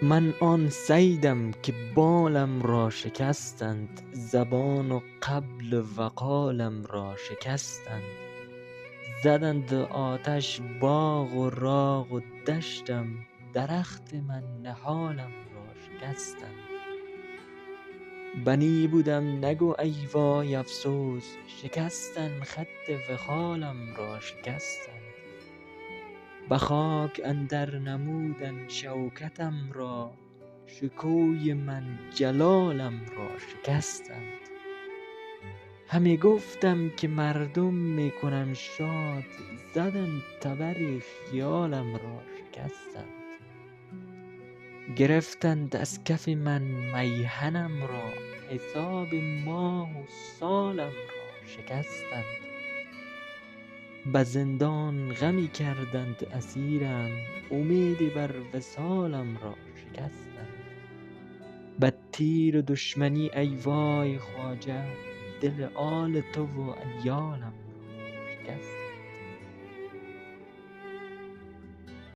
من آن صیدم که بالم را شکستند، زبان و قبل وقالم را شکستند. زدند آتش باغ و راغ و دشتم، درخت من نهالم را شکستند. بنی بودم نگو ای وای افسوس، شکستند خط وخالم را شکستند. به خاک اندر نمودند شوکتم را، شکوی من جلالم را شکستند. همی گفتم که مردم می کنم شاد، زدند تبر خیالم را شکستند. گرفتند از کف من میهنم را، حساب ماه و سالم را شکستند. به زندان غمی کردند اسیرم، امید بر وصالم را شکستند. به تیر دشمنی ای وای خواجه، دل آل تو و عیالم را شکستند.